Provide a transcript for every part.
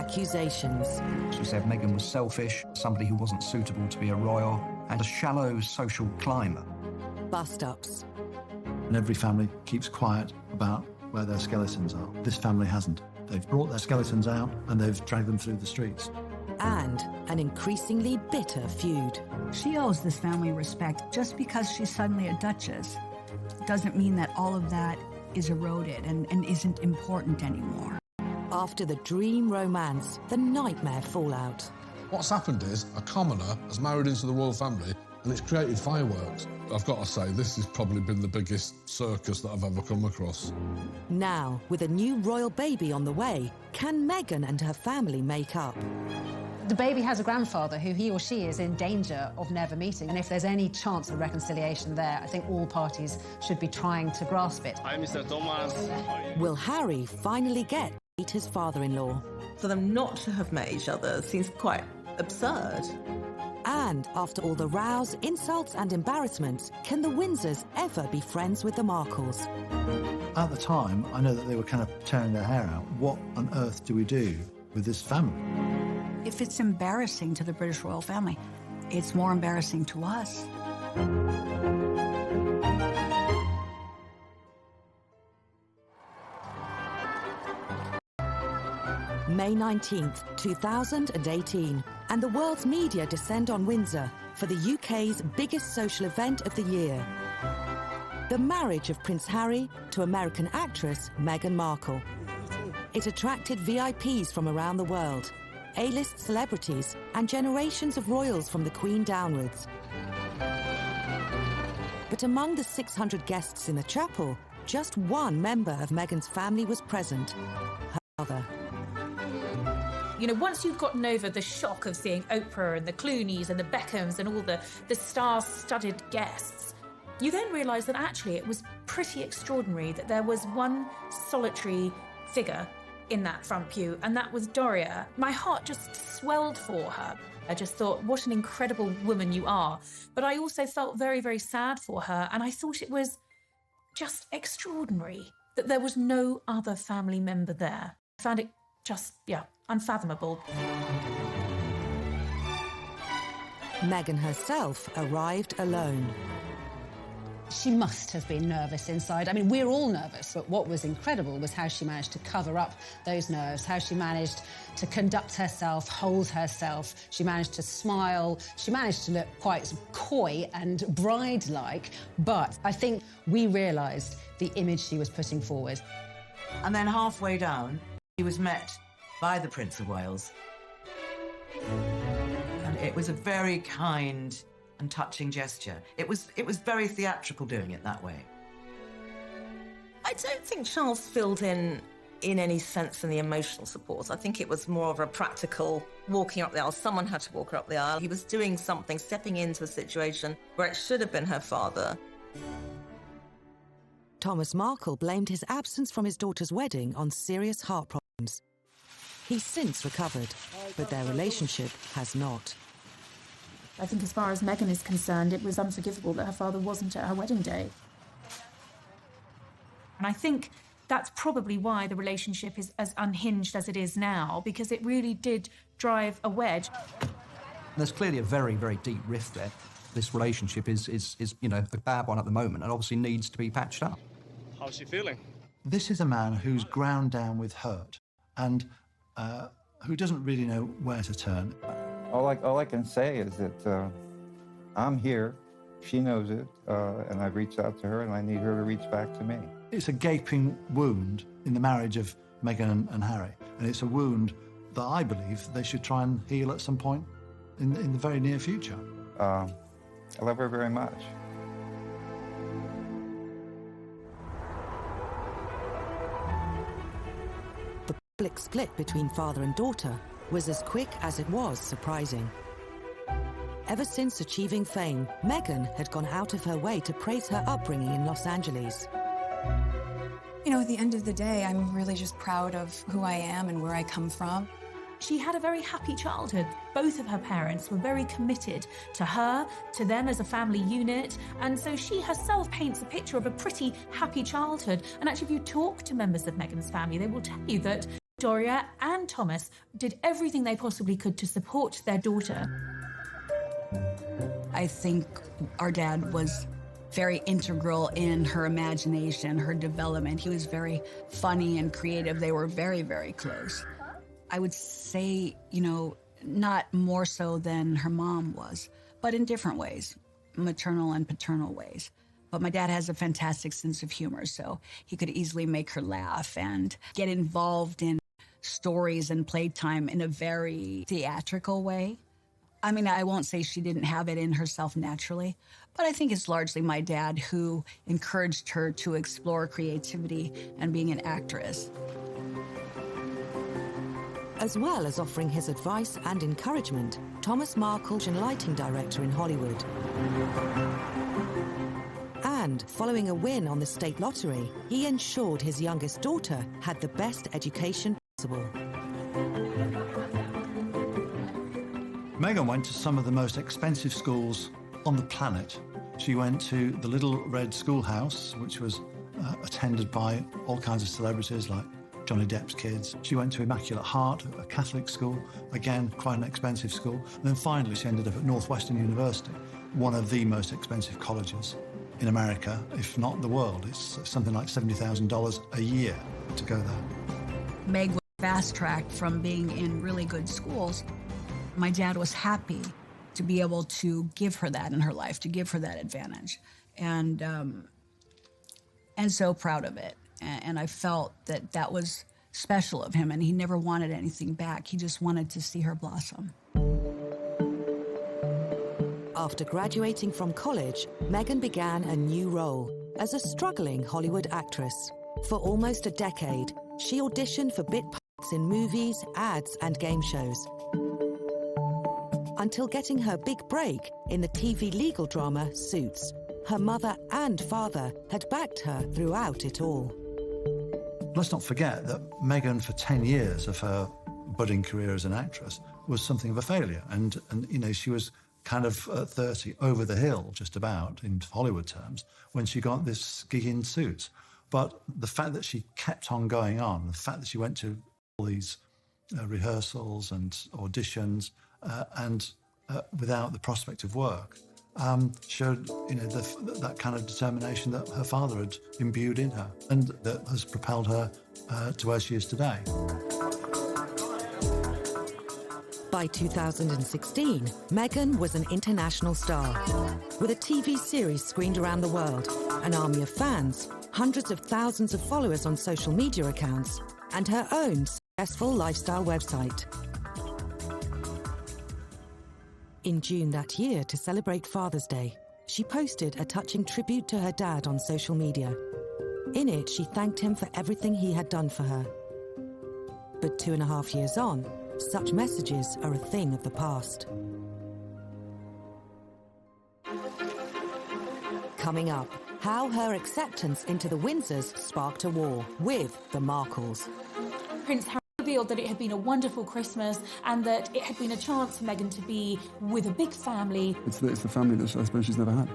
accusations. She said Meghan was selfish, somebody who wasn't suitable to be a royal, and a shallow social climber. Bust-ups. And every family keeps quiet about where their skeletons are. This family hasn't. They've brought their skeletons out and they've dragged them through the streets. And an increasingly bitter feud. She owes this family respect. Just because she's suddenly a duchess doesn't mean that all of that is eroded and isn't important anymore. After the dream romance, the nightmare fallout. What's happened is a commoner has married into the royal family and it's created fireworks. I've got to say, this has probably been the biggest circus that I've ever come across. Now, with a new royal baby on the way, can Meghan and her family make up? The baby has a grandfather who he or she is in danger of never meeting, and if there's any chance of reconciliation there, I think all parties should be trying to grasp it. Hi, Mr. Thomas. Will Harry finally get to meet his father-in-law? For them not to have met each other seems quite absurd. And after all the rows, insults and embarrassments, can the Windsors ever be friends with the Markles? At the time, I know that they were kind of tearing their hair out. What on earth do we do with this family? If it's embarrassing to the British royal family, it's more embarrassing to us. May 19th, 2018, and the world's media descend on Windsor for the UK's biggest social event of the year. The marriage of Prince Harry to American actress Meghan Markle. It attracted VIPs from around the world, A-list celebrities, and generations of royals from the Queen downwards. But among the 600 guests in the chapel, just one member of Meghan's family was present, her mother. You know, once you've gotten over the shock of seeing Oprah and the Clooneys and the Beckhams and all the star-studded guests, you then realise that actually it was pretty extraordinary that there was one solitary figure in that front pew, and that was Doria. My heart just swelled for her. I just thought, what an incredible woman you are. But I also felt very, very sad for her, and I thought it was just extraordinary that there was no other family member there. I found it just, unfathomable. Meghan herself arrived alone. She must have been nervous inside. I mean, we're all nervous, but what was incredible was how she managed to cover up those nerves, how she managed to conduct herself, hold herself. She managed to smile. She managed to look quite coy and bride-like, but I think we realised the image she was putting forward. And then halfway down, he was met by the Prince of Wales. And it was a very kind and touching gesture. It was very theatrical doing it that way. I don't think Charles filled in any sense in the emotional support. I think it was more of a practical walking up the aisle. Someone had to walk her up the aisle. He was doing something, stepping into a situation where it should have been her father. Thomas Markle blamed his absence from his daughter's wedding on serious heart problems. He's since recovered, but their relationship has not. I think as far as Meghan is concerned, it was unforgivable that her father wasn't at her wedding day. And I think that's probably why the relationship is as unhinged as it is now, because it really did drive a wedge. There's clearly a very, very deep rift there. This relationship is a bad one at the moment and obviously needs to be patched up. How's she feeling? This is a man who's ground down with hurt and who doesn't really know where to turn. All I can say is that I'm here, she knows it, and I've reached out to her, and I need her to reach back to me. It's a gaping wound in the marriage of Meghan and Harry, and it's a wound that I believe they should try and heal at some point in the very near future. I love her very much. The public split between father and daughter was as quick as it was surprising. Ever since achieving fame, Meghan had gone out of her way to praise her upbringing in Los Angeles. You know, at the end of the day, I'm really just proud of who I am and where I come from. She had a very happy childhood. Both of her parents were very committed to her, to them as a family unit, and so she herself paints a picture of a pretty happy childhood. And actually, if you talk to members of Meghan's family, they will tell you that Doria and Thomas did everything they possibly could to support their daughter. I think our dad was very integral in her imagination, her development. He was very funny and creative. They were very, very close. I would say, you know, not more so than her mom was, but in different ways, maternal and paternal ways. But my dad has a fantastic sense of humor, so he could easily make her laugh and get involved in stories and playtime in a very theatrical way. I mean, I won't say she didn't have it in herself naturally, but I think it's largely my dad who encouraged her to explore creativity and being an actress. As well as offering his advice and encouragement, Thomas Markle, a lighting director in Hollywood. And following a win on the state lottery, he ensured his youngest daughter had the best education possible. Meghan went to some of the most expensive schools on the planet. She went to the Little Red Schoolhouse, which was attended by all kinds of celebrities like Johnny Depp's kids. She went to Immaculate Heart, a Catholic school, again, quite an expensive school. And then finally, she ended up at Northwestern University, one of the most expensive colleges in America, if not the world. It's something like $70,000 a year to go there. Meg was fast-tracked from being in really good schools. My dad was happy to be able to give her that in her life, to give her that advantage, and so proud of it. And I felt that that was special of him, and he never wanted anything back. He just wanted to see her blossom. After graduating from college, Meghan began a new role as a struggling Hollywood actress. For almost a decade, she auditioned for bit parts in movies, ads, and game shows, until getting her big break in the TV legal drama Suits. Her mother and father had backed her throughout it all. Let's not forget that Meghan, for 10 years of her budding career as an actress, was something of a failure. And you know, she was kind of at 30, over the hill, just about, in Hollywood terms, when she got this gig in Suits. But the fact that she kept on going on, the fact that she went to all these rehearsals and auditions, and without the prospect of work, showed, you know, that kind of determination that her father had imbued in her, and that has propelled her to where she is today. By 2016, Meghan was an international star, with a TV series screened around the world, an army of fans, hundreds of thousands of followers on social media accounts, and her own successful lifestyle website. In June that year, to celebrate Father's Day, she posted a touching tribute to her dad on social media. In it, she thanked him for everything he had done for her. But 2.5 years on, such messages are a thing of the past. Coming up, how her acceptance into the Windsors sparked a war with the Markles. Prince Harry revealed that it had been a wonderful Christmas and that it had been a chance for Meghan to be with a big family. It's the family that I suppose she's never had.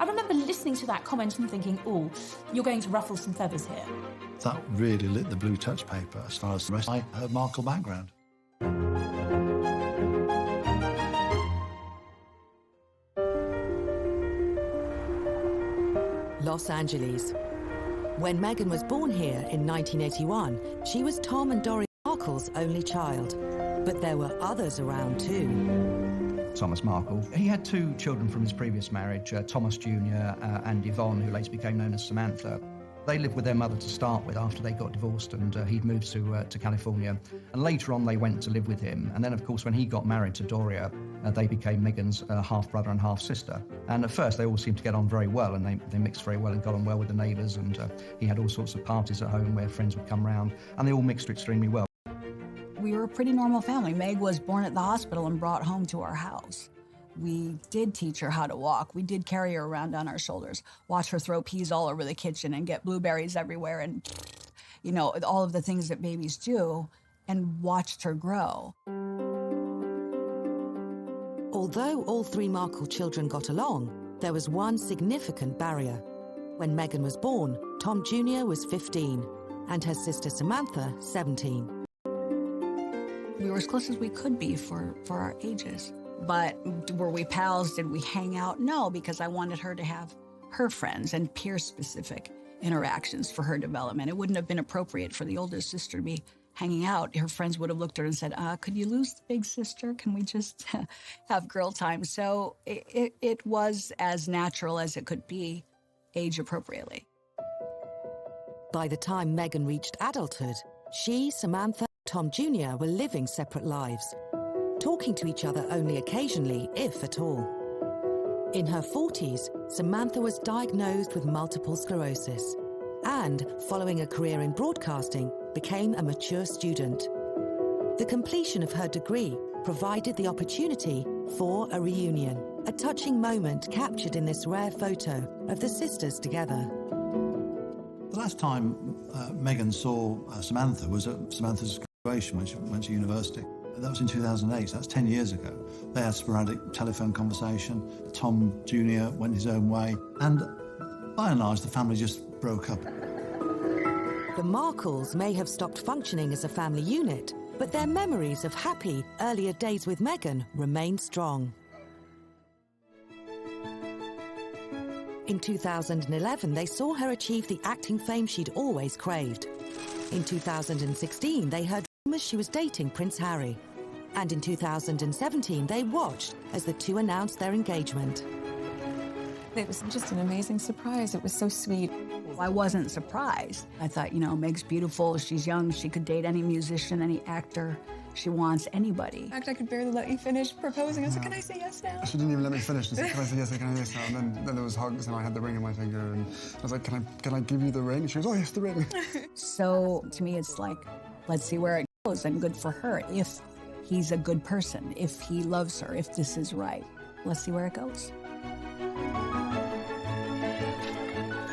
I remember listening to that comment and thinking, oh, you're going to ruffle some feathers here. That really lit the blue touch paper as far as the rest of her Markle background. Los Angeles. When Meghan was born here in 1981, she was Tom and Doria Markle's only child. But there were others around too. Thomas Markle. He had 2 children from his previous marriage, Thomas Jr. And Yvonne, who later became known as Samantha. They lived with their mother to start with after they got divorced, and he'd moved to California. And later on, they went to live with him. And then, of course, when he got married to Doria, they became Meghan's half-brother and half-sister. And at first, they all seemed to get on very well, and they mixed very well and got on well with the neighbours. And he had all sorts of parties at home where friends would come round, and they all mixed extremely well. We were a pretty normal family. Meg was born at the hospital and brought home to our house. We did teach her how to walk. We did carry her around on our shoulders, watch her throw peas all over the kitchen and get blueberries everywhere and, you know, all of the things that babies do, and watched her grow. Although all 3 Markle children got along, there was one significant barrier. When Meghan was born, Tom Jr. was 15 and her sister Samantha 17. We were as close as we could be for our ages. But were we pals? Did we hang out? No, because I wanted her to have her friends and peer-specific interactions for her development. It wouldn't have been appropriate for the older sister to be hanging out. Her friends would have looked at her and said, could you lose the big sister? Can we just have girl time? So it was as natural as it could be, age appropriately. By the time Meghan reached adulthood, she, Samantha, Tom Jr. were living separate lives, talking to each other only occasionally, if at all. In her 40s, Samantha was diagnosed with multiple sclerosis and, following a career in broadcasting, became a mature student. The completion of her degree provided the opportunity for a reunion, a touching moment captured in this rare photo of the sisters together. The last time Meghan saw Samantha was at Samantha's graduation when she went to university. That was in 2008, so that's 10 years ago. They had sporadic telephone conversation. Tom Jr. went his own way, and by and large, the family just broke up. The Markles may have stopped functioning as a family unit, but their memories of happy, earlier days with Meghan remain strong. In 2011, they saw her achieve the acting fame she'd always craved. In 2016, they heard rumors she was dating Prince Harry. And in 2017, they watched as the two announced their engagement. It was just an amazing surprise. It was so sweet. I wasn't surprised. I thought, Meg's beautiful, she's young, she could date any musician, any actor. She wants anybody. In fact, I could barely let you finish proposing. I was like, can I say yes now? She didn't even let me finish. She said, can I say yes, can I say yes now? And then there was hugs and I had the ring in my finger and I was like, can I give you the ring? And she goes, oh yes, the ring. So to me, it's like, let's see where it goes, and good for her. If he's a good person, if he loves her, if this is right, let's see where it goes.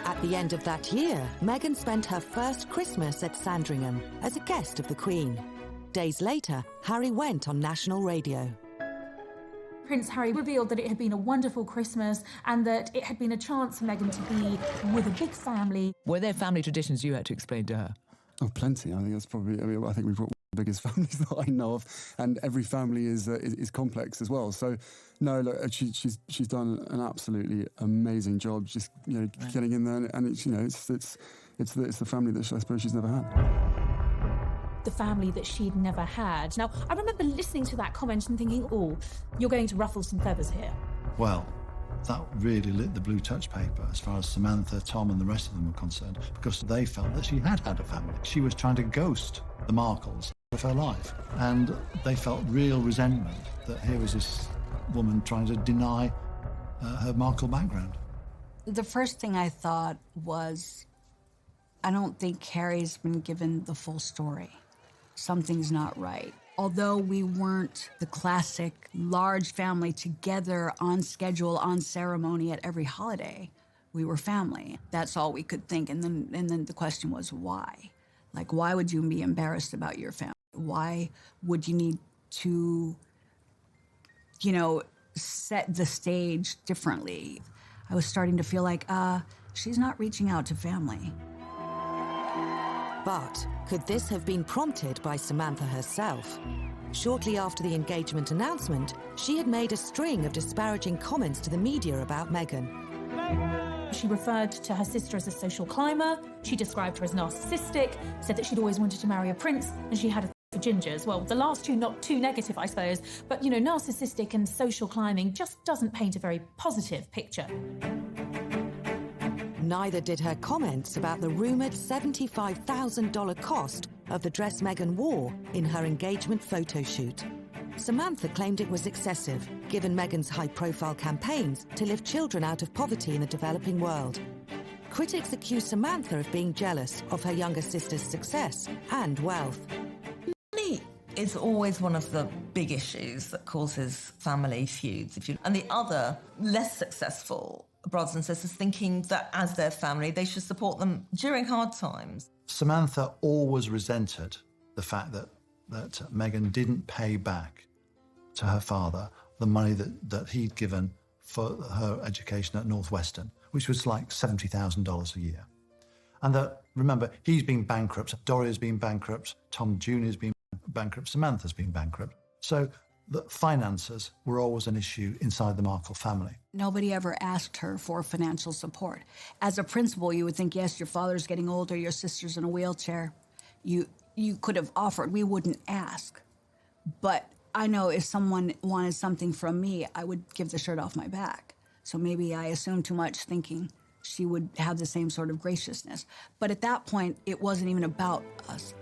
At the end of that year, Meghan spent her first Christmas at Sandringham as a guest of the Queen. Days later, Harry went on national radio. Prince Harry revealed that it had been a wonderful Christmas and that it had been a chance for Meghan to be with a big family. Were there family traditions you had to explain to her? Oh, plenty. I think that's probably, I think we've got one of the biggest families that I know of, and every family is complex as well. So, no, look, she's done an absolutely amazing job, just getting in there, and it's the family that I suppose she's never had. The family that she'd never had. Now, I remember listening to that comment and thinking, oh, you're going to ruffle some feathers here. Well, that really lit the blue touch paper as far as Samantha, Tom and the rest of them were concerned, because they felt that she had a family. She was trying to ghost the Markles of her life, and they felt real resentment that here was this woman trying to deny her Markle background. The first thing I thought was, I don't think Harry's been given the full story. Something's not right. Although we weren't the classic large family together on schedule, on ceremony at every holiday, we were family. That's all we could think. And then the question was why? Like, why would you be embarrassed about your family? Why would you need to, set the stage differently? I was starting to feel like, she's not reaching out to family. But could this have been prompted by Samantha herself? Shortly after the engagement announcement, she had made a string of disparaging comments to the media about Meghan. She referred to her sister as a social climber, she described her as narcissistic, said that she'd always wanted to marry a prince, and she had a for gingers. Well, the last two not too negative, I suppose, but, narcissistic and social climbing just doesn't paint a very positive picture. Neither did her comments about the rumoured $75,000 cost of the dress Meghan wore in her engagement photo shoot. Samantha claimed it was excessive, given Meghan's high-profile campaigns to lift children out of poverty in the developing world. Critics accused Samantha of being jealous of her younger sister's success and wealth. Money is always one of the big issues that causes family feuds. And the other, less successful brothers and sisters thinking that as their family, they should support them during hard times. Samantha always resented the fact that Meghan didn't pay back to her father the money that he'd given for her education at Northwestern, which was like $70,000 a year. And that, remember, he's been bankrupt, Doria's been bankrupt, Tom Jr.'s been bankrupt, Samantha's been bankrupt. So the finances were always an issue inside the Markle family. Nobody ever asked her for financial support. As a principal, you would think, yes, your father's getting older, your sister's in a wheelchair. You could have offered. We wouldn't ask. But I know if someone wanted something from me, I would give the shirt off my back. So maybe I assumed too much, thinking she would have the same sort of graciousness. But at that point, it wasn't even about us.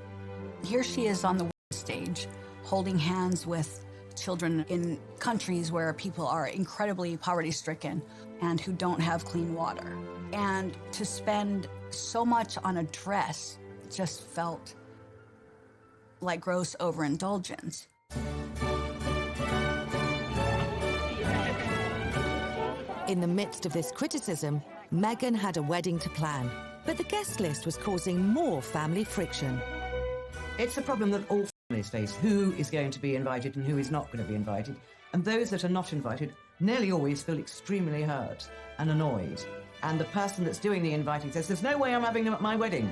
Here she is on the stage, holding hands with children in countries where people are incredibly poverty-stricken and who don't have clean water. And to spend so much on a dress just felt like gross overindulgence. In the midst of this criticism, Meghan had a wedding to plan, but the guest list was causing more family friction. It's a problem that all families face. Who is going to be invited and who is not going to be invited? And those that are not invited nearly always feel extremely hurt and annoyed. And the person that's doing the inviting says, there's no way I'm having them at my wedding.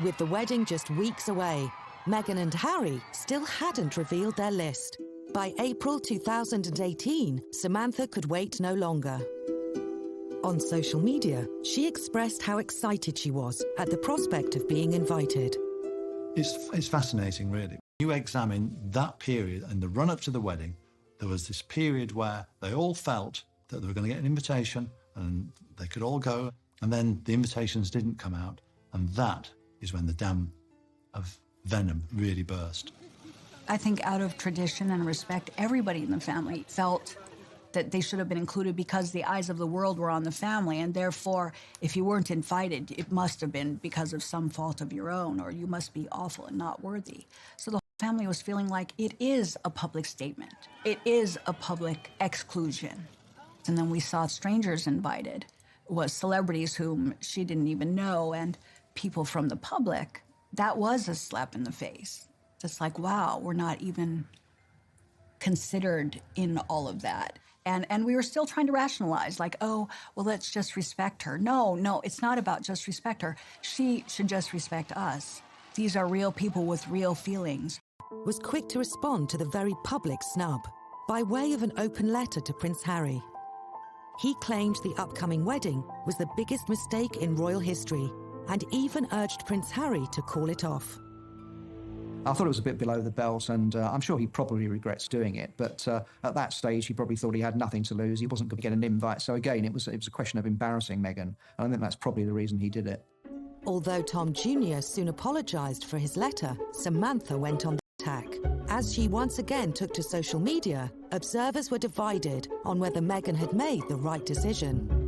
With the wedding just weeks away, Meghan and Harry still hadn't revealed their list. By April 2018, Samantha could wait no longer. On social media, she expressed how excited she was at the prospect of being invited. It's fascinating, really. You examine that period and the run-up to the wedding, there was this period where they all felt that they were going to get an invitation and they could all go, and then the invitations didn't come out, and that is when the dam of venom really burst. I think out of tradition and respect, everybody in the family felt that they should have been included because the eyes of the world were on the family, and therefore, if you weren't invited, it must have been because of some fault of your own, or you must be awful and not worthy. So the whole family was feeling like it is a public statement. It is a public exclusion. And then we saw strangers invited. It was celebrities whom she didn't even know, and people from the public. That was a slap in the face. Just like, wow, we're not even considered in all of that. And we were still trying to rationalize, like, oh, well, let's just respect her. No, it's not about just respect her. She should just respect us. These are real people with real feelings. Was quick to respond to the very public snub by way of an open letter to Prince Harry. He claimed the upcoming wedding was the biggest mistake in royal history and even urged Prince Harry to call it off. I thought it was a bit below the belt, and I'm sure he probably regrets doing it. But at that stage, he probably thought he had nothing to lose. He wasn't going to get an invite. So again, it was a question of embarrassing Meghan. And I think that's probably the reason he did it. Although Tom Jr. soon apologised for his letter, Samantha went on the attack. As she once again took to social media, observers were divided on whether Meghan had made the right decision.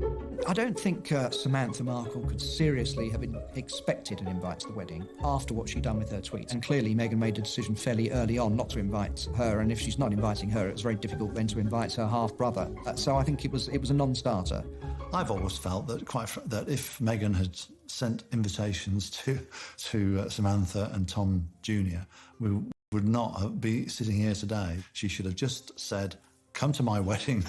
I don't think Samantha Markle could seriously have expected an invite to the wedding after what she'd done with her tweets. And clearly, Meghan made a decision fairly early on not to invite her. And if she's not inviting her, it was very difficult then to invite her half-brother. So I think it was a non-starter. I've always felt that that if Meghan had sent invitations to Samantha and Tom Jr., we would not be sitting here today. She should have just said, come to my wedding,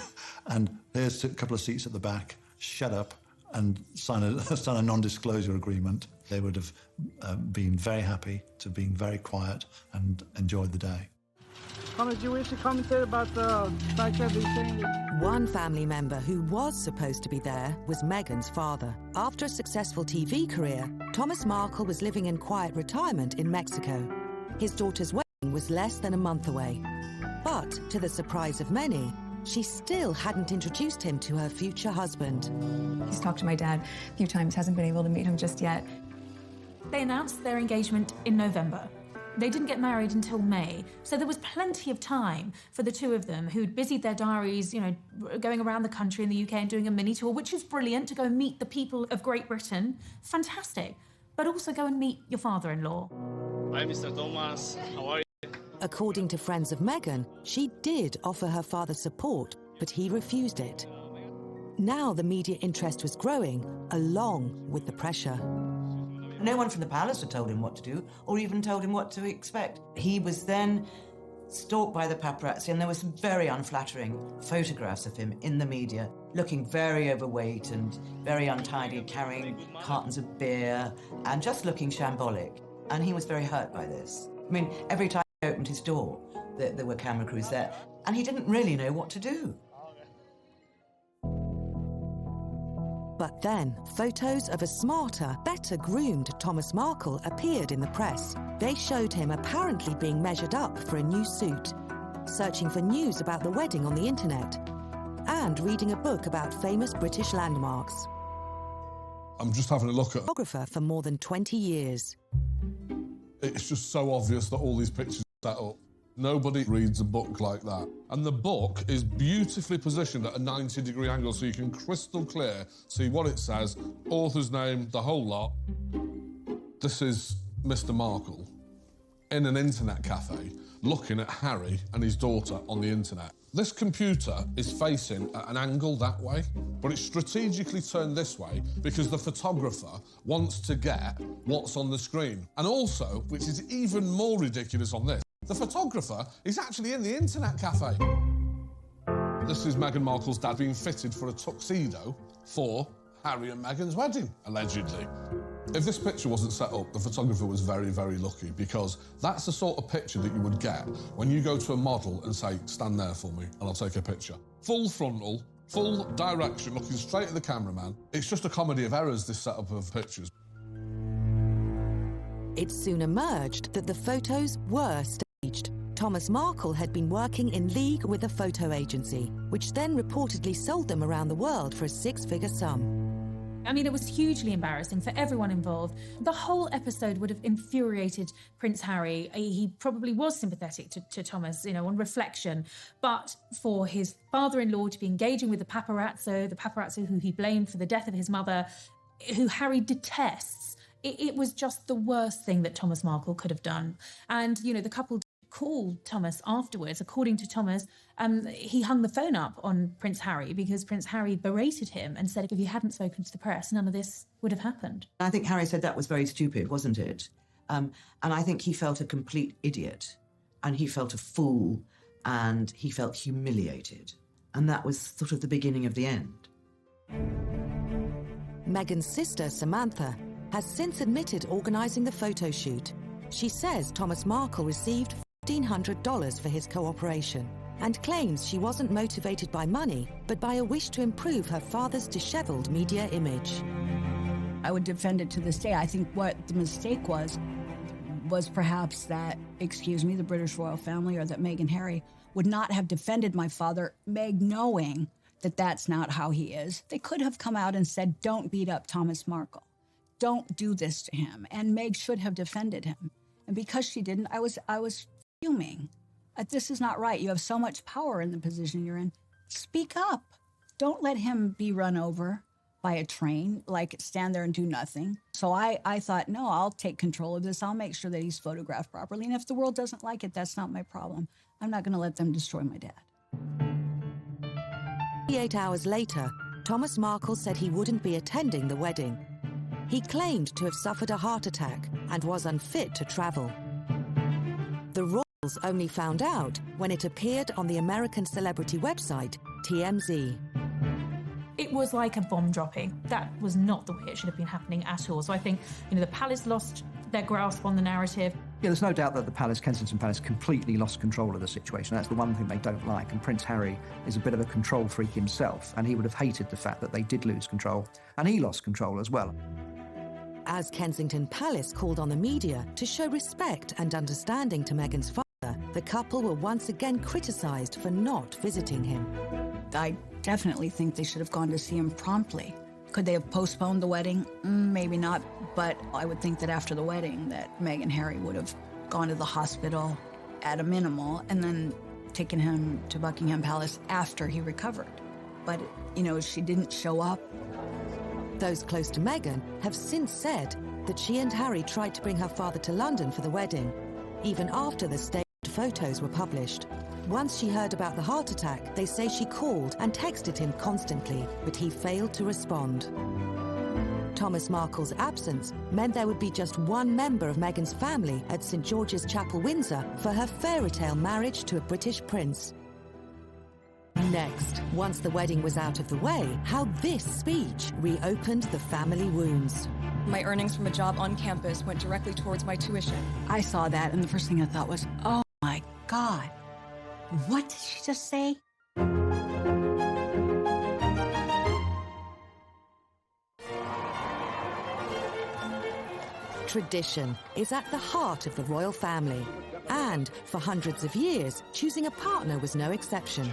and here's a couple of seats at the back. Shut up and sign a non-disclosure agreement. They would have been very happy to have been very quiet and enjoyed the day. Connor, do you wish to commentate about the fact that they're saying that... One family member who was supposed to be there was Meghan's father. After a successful TV career, Thomas Markle was living in quiet retirement in Mexico. His daughter's wedding was less than a month away. But, to the surprise of many, she still hadn't introduced him to her future husband. He's talked to my dad a few times, hasn't been able to meet him just yet. They announced their engagement in November. They didn't get married until May, so there was plenty of time for the two of them who'd busied their diaries, going around the country in the UK and doing a mini tour, which is brilliant, to go and meet the people of Great Britain. Fantastic. But also go and meet your father-in-law. Hi, Mr. Thomas. How are you? According to friends of Meghan, she did offer her father support, but he refused it. Now the media interest was growing, along with the pressure. No one from the palace had told him what to do, or even told him what to expect. He was then stalked by the paparazzi, and there were some very unflattering photographs of him in the media, looking very overweight and very untidy, carrying cartons of beer, and just looking shambolic. And he was very hurt by this. I mean, every time he opened his door, there were camera crews there, and he didn't really know what to do. But then, photos of a smarter, better groomed Thomas Markle appeared in the press. They showed him apparently being measured up for a new suit, searching for news about the wedding on the internet, and reading a book about famous British landmarks. I'm just having a look at... Photographer for more than 20 years. It's just so obvious that all these pictures are set up. Nobody reads a book like that. And the book is beautifully positioned at a 90-degree angle so you can crystal clear see what it says, author's name, the whole lot. This is Mr. Markle in an internet cafe looking at Harry and his daughter on the internet. This computer is facing at an angle that way, but it's strategically turned this way because the photographer wants to get what's on the screen. And also, which is even more ridiculous on this, the photographer is actually in the internet cafe. This is Meghan Markle's dad being fitted for a tuxedo for Harry and Meghan's wedding, allegedly. If this picture wasn't set up, the photographer was very, very lucky, because that's the sort of picture that you would get when you go to a model and say, stand there for me and I'll take a picture. Full frontal, full direction, looking straight at the cameraman. It's just a comedy of errors, this setup of pictures. It soon emerged that the photos were staged. Thomas Markle had been working in league with a photo agency, which then reportedly sold them around the world for a six-figure sum. I mean, it was hugely embarrassing for everyone involved. The whole episode would have infuriated Prince Harry. He probably was sympathetic to Thomas, you know, on reflection. But for his father-in-law to be engaging with the paparazzo who he blamed for the death of his mother, who Harry detests, it was just the worst thing that Thomas Markle could have done. And, you know, the couple called Thomas afterwards. According to Thomas, he hung the phone up on Prince Harry because Prince Harry berated him and said if he hadn't spoken to the press, none of this would have happened. I think Harry said that was very stupid, wasn't it? And I think he felt a complete idiot, and he felt a fool, and he felt humiliated. And that was sort of the beginning of the end. Meghan's sister, Samantha, has since admitted organising the photo shoot. She says Thomas Markle received $1,500 for his cooperation and claims she wasn't motivated by money, but by a wish to improve her father's dishevelled media image. I would defend it to this day. I think what the mistake was perhaps that, the British royal family, or that Meghan and Harry would not have defended my father, Meg knowing that that's not how he is. They could have come out and said, don't beat up Thomas Markle. Don't do this to him. And Meg should have defended him. And because she didn't, I was fuming. This is not right. You have so much power in the position you're in. Speak up. Don't let him be run over by a train, like stand there and do nothing. So I thought, no, I'll take control of this. I'll make sure that he's photographed properly. And if the world doesn't like it, that's not my problem. I'm not going to let them destroy my dad. 48 hours later, Thomas Markle said he wouldn't be attending the wedding. He claimed to have suffered a heart attack and was unfit to travel. The royals only found out when it appeared on the American celebrity website, TMZ. It was like a bomb dropping. That was not the way it should have been happening at all. So I think, you know, the palace lost their grasp on the narrative. Yeah, there's no doubt that the palace, Kensington Palace, completely lost control of the situation. That's the one thing they don't like. And Prince Harry is a bit of a control freak himself, and he would have hated the fact that they did lose control, and he lost control as well. As Kensington Palace called on the media to show respect and understanding to Meghan's father, the couple were once again criticised for not visiting him. I definitely think they should have gone to see him promptly. Could they have postponed the wedding? Maybe not, but I would think that after the wedding that Meghan and Harry would have gone to the hospital at a minimal and then taken him to Buckingham Palace after he recovered. But, you know, she didn't show up. Those close to Meghan have since said that she and Harry tried to bring her father to London for the wedding, even after the staged photos were published. Once she heard about the heart attack, they say she called and texted him constantly, but he failed to respond. Thomas Markle's absence meant there would be just one member of Meghan's family at St George's Chapel, Windsor, for her fairy-tale marriage to a British prince. Next, once the wedding was out of the way, how this speech reopened the family wounds. My earnings from a job on campus went directly towards my tuition. I saw that, and the first thing I thought was, oh my God, what did she just say? Tradition is at the heart of the royal family. And for hundreds of years, choosing a partner was no exception.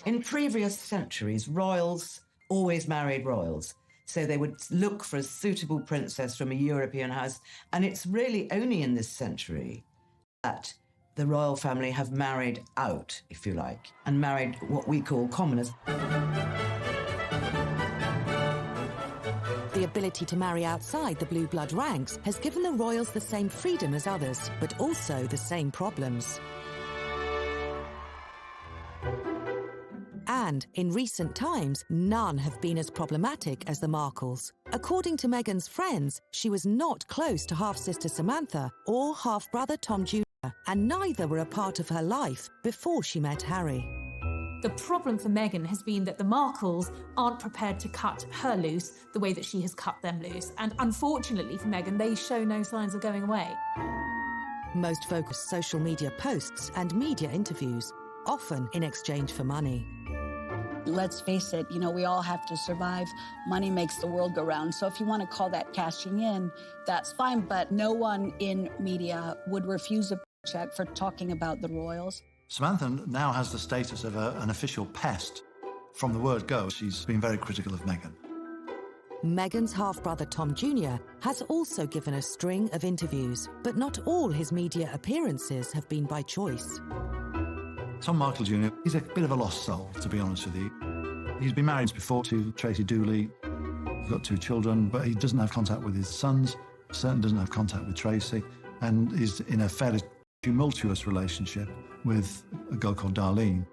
In previous centuries, royals always married royals. So they would look for a suitable princess from a European house. And it's really only in this century that the royal family have married out, if you like, and married what we call commoners. The ability to marry outside the blue blood ranks has given the royals the same freedom as others, but also the same problems. And in recent times, none have been as problematic as the Markles. According to Meghan's friends, she was not close to half-sister Samantha or half-brother Tom Jr., and neither were a part of her life before she met Harry. The problem for Meghan has been that the Markles aren't prepared to cut her loose the way that she has cut them loose. And unfortunately for Meghan, they show no signs of going away. Most focus social media posts and media interviews, often in exchange for money. Let's face it, we all have to survive. Money makes the world go round. So if you want to call that cashing in, that's fine. But no one in media would refuse a check for talking about the royals. Samantha now has the status of an official pest. From the word go, she's been very critical of Meghan. Meghan's half-brother Tom Jr. has also given a string of interviews, but not all his media appearances have been by choice. Tom Markle Jr., he's a bit of a lost soul, to be honest with you. He's been married before to Tracy Dooley. He's got 2 children, but he doesn't have contact with his sons, certainly doesn't have contact with Tracy, and is in a fairly tumultuous relationship with a girl called Darlene.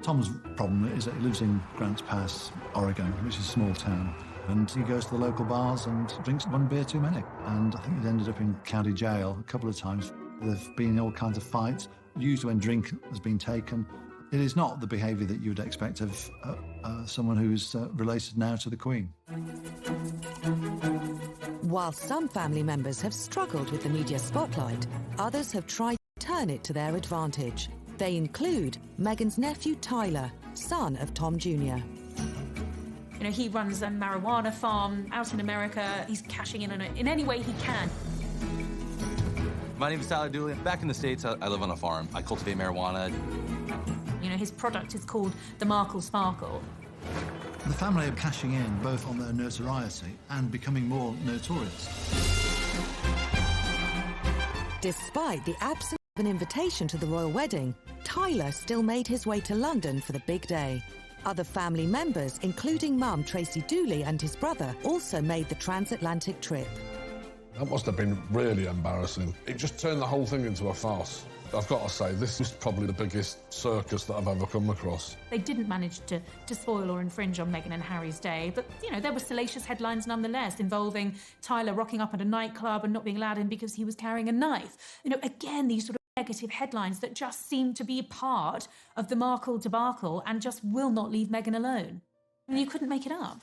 Tom's problem is that he lives in Grants Pass, Oregon, which is a small town, and he goes to the local bars and drinks one beer too many. And I think he's ended up in county jail a couple of times. There have been all kinds of fights, usually when drink has been taken. It is not the behaviour that you would expect of someone who's related now to the Queen. While some family members have struggled with the media spotlight, others have tried to turn it to their advantage. They include Meghan's nephew Tyler, son of Tom Jr. He runs a marijuana farm out in America. He's cashing in on it in any way he can. My name is Tyler Dooley. Back in the States, I live on a farm. I cultivate marijuana. His product is called the Markle Sparkle. The family are cashing in both on their notoriety and becoming more notorious. Despite the absence of an invitation to the royal wedding, Tyler still made his way to London for the big day. Other family members, including mum Tracy Dooley and his brother, also made the transatlantic trip. That must have been really embarrassing. It just turned the whole thing into a farce. I've got to say, this is probably the biggest circus that I've ever come across. They didn't manage to spoil or infringe on Meghan and Harry's day, but, there were salacious headlines nonetheless involving Tyler rocking up at a nightclub and not being allowed in because he was carrying a knife. Again, these sort of negative headlines that just seem to be part of the Markle debacle and just will not leave Meghan alone. You couldn't make it up.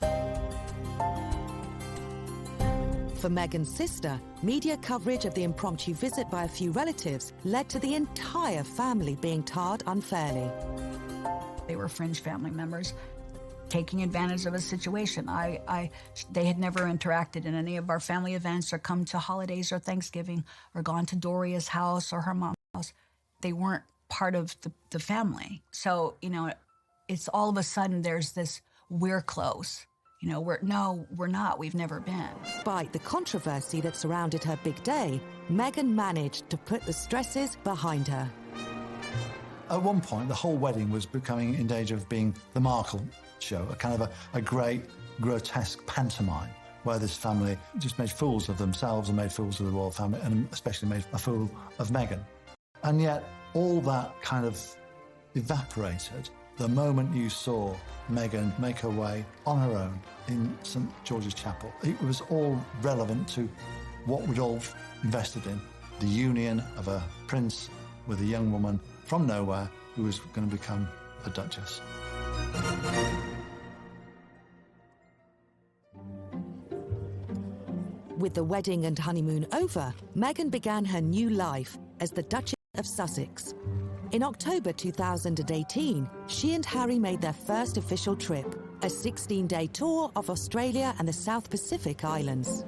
For Meghan's sister, media coverage of the impromptu visit by a few relatives led to the entire family being tarred unfairly. They were fringe family members taking advantage of a situation. They had never interacted in any of our family events or come to holidays or Thanksgiving or gone to Doria's house or her mom's house. They weren't part of the family. So, it's all of a sudden there's this, we're close. We're not. We've never been. Despite the controversy that surrounded her big day, Meghan managed to put the stresses behind her. At one point, the whole wedding was becoming in danger of being the Markle show, a kind of a great, grotesque pantomime, where this family just made fools of themselves and made fools of the royal family, and especially made a fool of Meghan. And yet, all that kind of evaporated The moment you saw Meghan make her way on her own in St George's Chapel, it was all relevant to what we'd all invested in, the union of a prince with a young woman from nowhere who was going to become a duchess. With the wedding and honeymoon over, Meghan began her new life as the Duchess of Sussex. In October 2018, she and Harry made their first official trip, a 16-day tour of Australia and the South Pacific Islands.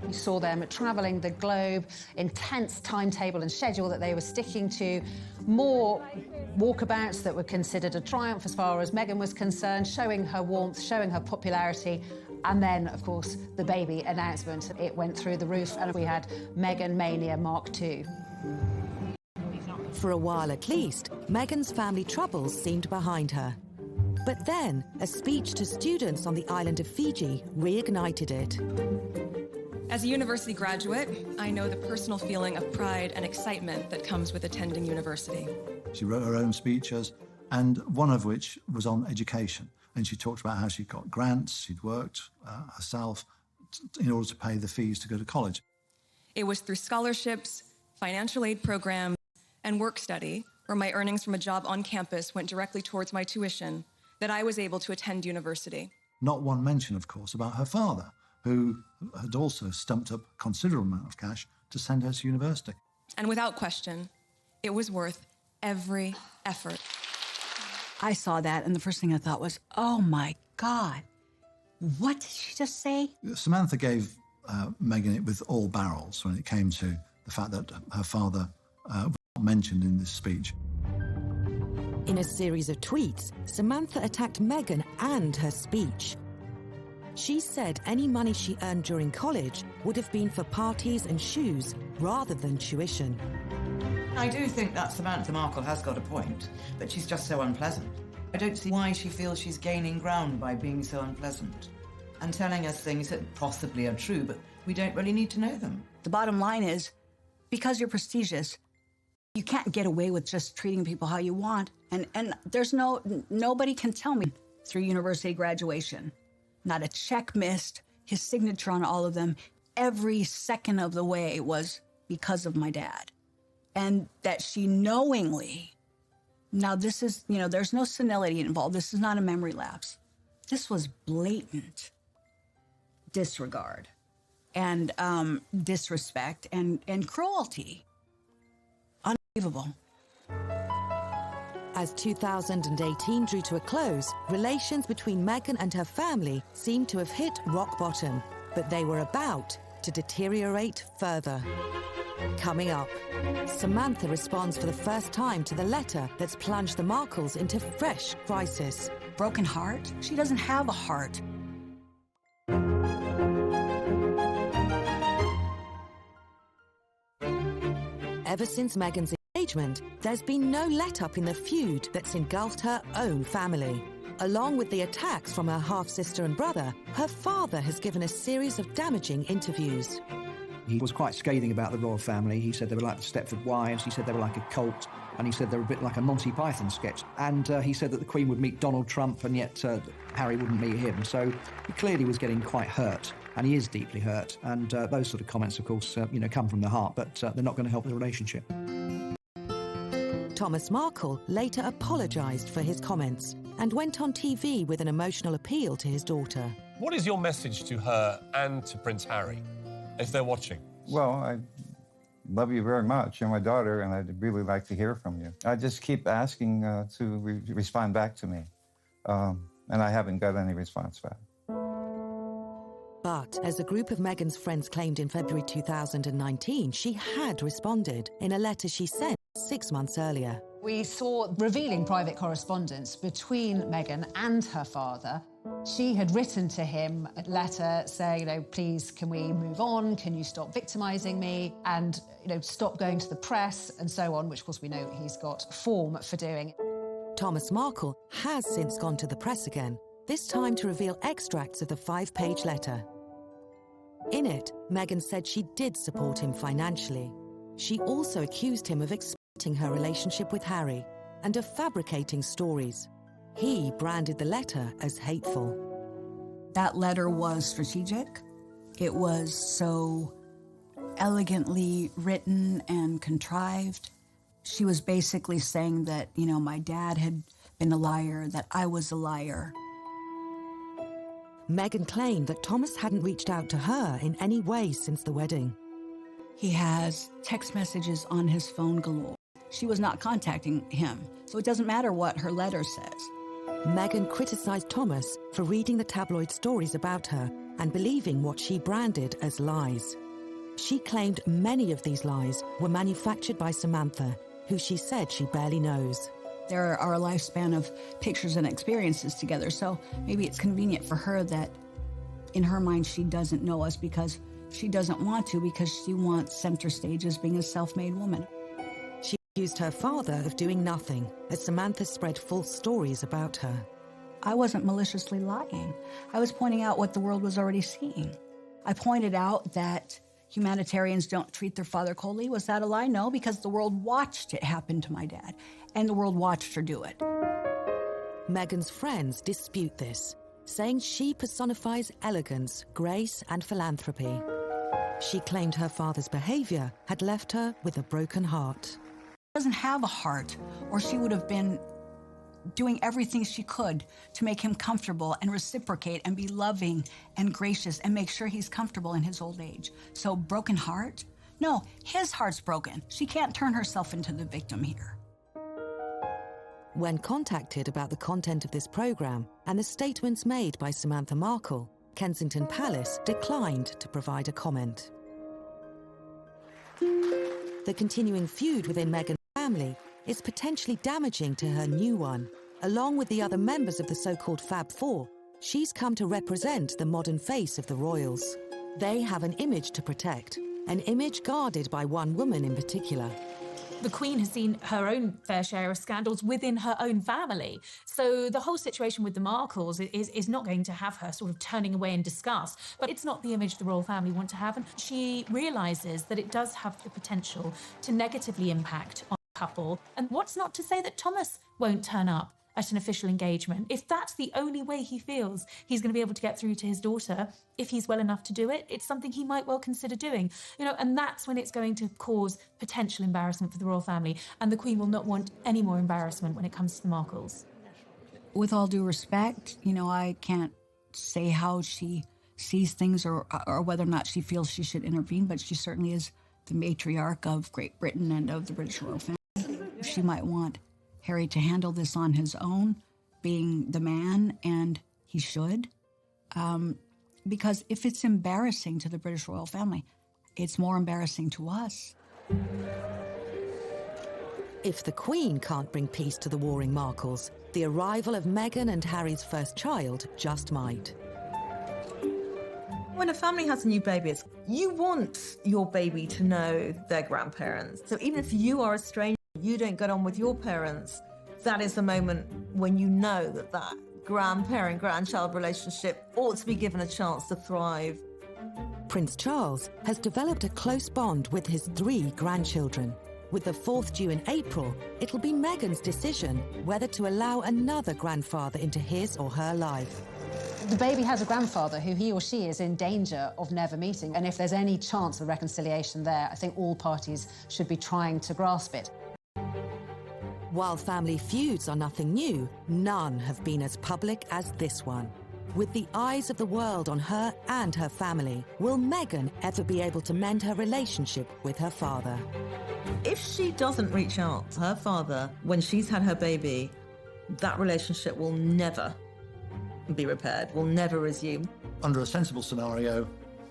We saw them travelling the globe, intense timetable and schedule that they were sticking to, more walkabouts that were considered a triumph as far as Meghan was concerned, showing her warmth, showing her popularity, and then, of course, the baby announcement. It went through the roof, and we had Meghan Mania Mark II. For a while at least, Meghan's family troubles seemed behind her. But then, a speech to students on the island of Fiji reignited it. As a university graduate, I know the personal feeling of pride and excitement that comes with attending university. She wrote her own speeches, and one of which was on education. And she talked about how she'd got grants, she'd worked herself in order to pay the fees to go to college. It was through scholarships, financial aid programs, and work study, where my earnings from a job on campus went directly towards my tuition, that I was able to attend university. Not one mention, of course, about her father, who had also stumped up a considerable amount of cash to send her to university. And without question, it was worth every effort. I saw that, and the first thing I thought was, oh my God, what did she just say? Samantha gave Meghan it with all barrels when it came to the fact that her father was not mentioned in this speech. In a series of tweets, Samantha attacked Meghan and her speech. She said any money she earned during college would have been for parties and shoes rather than tuition. I do think that Samantha Markle has got a point, but she's just so unpleasant. I don't see why she feels she's gaining ground by being so unpleasant and telling us things that possibly are true, but we don't really need to know them. The bottom line is, because you're prestigious, you can't get away with just treating people how you want. And there's nobody can tell me through university graduation. Not a check missed, his signature on all of them. Every second of the way was because of my dad. And that she knowingly, now this is, there's no senility involved. This is not a memory lapse. This was blatant disregard and disrespect and cruelty. Unbelievable. As 2018 drew to a close, relations between Meghan and her family seemed to have hit rock bottom, but they were about to deteriorate further. Coming up, Samantha responds for the first time to the letter that's plunged the Markles into fresh crisis. Broken heart? She doesn't have a heart. Ever since Meghan's engagement, there's been no let-up in the feud that's engulfed her own family. Along with the attacks from her half-sister and brother, her father has given a series of damaging interviews. He was quite scathing about the royal family. He said they were like the Stepford Wives. He said they were like a cult. And he said they were a bit like a Monty Python sketch. And he said that the Queen would meet Donald Trump and yet Harry wouldn't meet him. So he clearly was getting quite hurt. And he is deeply hurt. And those sort of comments, of course, come from the heart. But they're not going to help the relationship. Thomas Markle later apologised for his comments and went on TV with an emotional appeal to his daughter. What is your message to her and to Prince Harry, if they're watching? Well, I love you very much. You're my daughter, and I'd really like to hear from you. I just keep asking to respond back to me, and I haven't got any response back. But, as a group of Meghan's friends claimed in February 2019, she had responded in a letter she sent 6 months earlier. We saw revealing private correspondence between Meghan and her father. She had written to him a letter saying, please, can we move on? Can you stop victimising me? And, stop going to the press and so on, which, of course, we know he's got form for doing. Thomas Markle has since gone to the press again, this time to reveal extracts of the 5-page letter. In it, Meghan said she did support him financially. She also accused him of exploiting her relationship with Harry and of fabricating stories. He branded the letter as hateful. That letter was strategic. It was so elegantly written and contrived. She was basically saying that, you know, my dad had been a liar, that I was a liar. Meghan claimed that Thomas hadn't reached out to her in any way since the wedding. He has text messages on his phone galore. She was not contacting him, so it doesn't matter what her letter says. Meghan criticised Thomas for reading the tabloid stories about her and believing what she branded as lies. She claimed many of these lies were manufactured by Samantha, who she said she barely knows. There are a lifespan of pictures and experiences together, so maybe it's convenient for her that in her mind she doesn't know us because she doesn't want to, because she wants center stage as being a self-made woman. She accused her father of doing nothing as Samantha spread false stories about her. I wasn't maliciously lying. I was pointing out what the world was already seeing. I pointed out that humanitarians don't treat their father coldly. Was that a lie? No, because the world watched it happen to my dad, and the world watched her do it. Meghan's friends dispute this, saying she personifies elegance, grace, and philanthropy. She claimed her father's behavior had left her with a broken heart. She doesn't have a heart, or she would have been doing everything she could to make him comfortable and reciprocate and be loving and gracious and make sure he's comfortable in his old age. So broken heart? No, his heart's broken. She can't turn herself into the victim here. When contacted about the content of this program and the statements made by Samantha Markle, Kensington Palace declined to provide a comment. The continuing feud within Meghan's family is potentially damaging to her new one. Along with the other members of the so-called Fab Four, she's come to represent the modern face of the royals. They have an image to protect, an image guarded by one woman in particular. The Queen has seen her own fair share of scandals within her own family. So the whole situation with the Markles is not going to have her sort of turning away in disgust. But it's not the image the royal family want to have. And she realises that it does have the potential to negatively impact on the couple. And what's not to say that Thomas won't turn up at an official engagement? If that's the only way he feels he's going to be able to get through to his daughter, if he's well enough to do it, it's something he might well consider doing. You know, and that's when it's going to cause potential embarrassment for the royal family, and the Queen will not want any more embarrassment when it comes to the Markles. With all due respect, you know, I can't say how she sees things or whether or not she feels she should intervene, but she certainly is the matriarch of Great Britain and of the British royal family. She might want Harry to handle this on his own, being the man, and he should. Because if it's embarrassing to the British royal family, it's more embarrassing to us. If the Queen can't bring peace to the warring Markles, the arrival of Meghan and Harry's first child just might. When a family has a new baby, you want your baby to know their grandparents. So even if you are a stranger, you don't get on with your parents, that is the moment when you know that that grandparent-grandchild relationship ought to be given a chance to thrive. Prince Charles has developed a close bond with his 3 grandchildren. With the 4th due in April, it'll be Meghan's decision whether to allow another grandfather into his or her life. The baby has a grandfather who he or she is in danger of never meeting, and if there's any chance of reconciliation there, I think all parties should be trying to grasp it. While family feuds are nothing new, none have been as public as this one. With the eyes of the world on her and her family, will Meghan ever be able to mend her relationship with her father? If she doesn't reach out to her father when she's had her baby, that relationship will never be repaired, will never resume. Under a sensible scenario,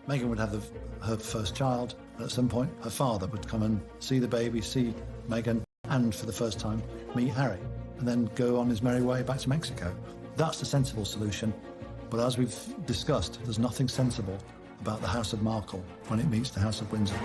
Meghan would have her first child, and at some point her father would come and see the baby, see Meghan, and for the first time meet Harry, and then go on his merry way back to Mexico. That's the sensible solution, but as we've discussed, there's nothing sensible about the House of Markle when it meets the House of Windsor.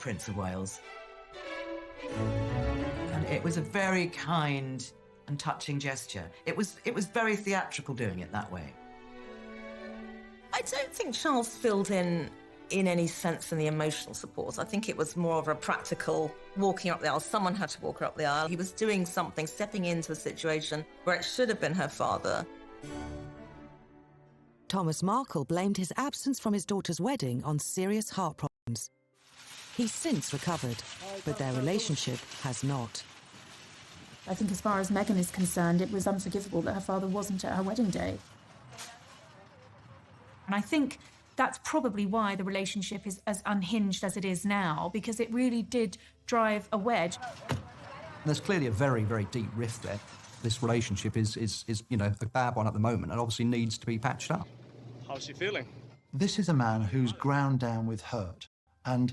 Prince of Wales. And it was a very kind and touching gesture. It was very theatrical doing it that way. I don't think Charles filled in any sense in the emotional support. I think it was more of a practical walking up the aisle. Someone had to walk her up the aisle. He was doing something, stepping into a situation where it should have been her father. Thomas Markle blamed his absence from his daughter's wedding on serious heart problems. He's since recovered, but their relationship has not. I think as far as Meghan is concerned, it was unforgivable that her father wasn't at her wedding day. And I think that's probably why the relationship is as unhinged as it is now, because it really did drive a wedge. There's clearly a very, very deep rift there. This relationship is you know, a bad one at the moment and obviously needs to be patched up. How's she feeling? This is a man who's ground down with hurt, and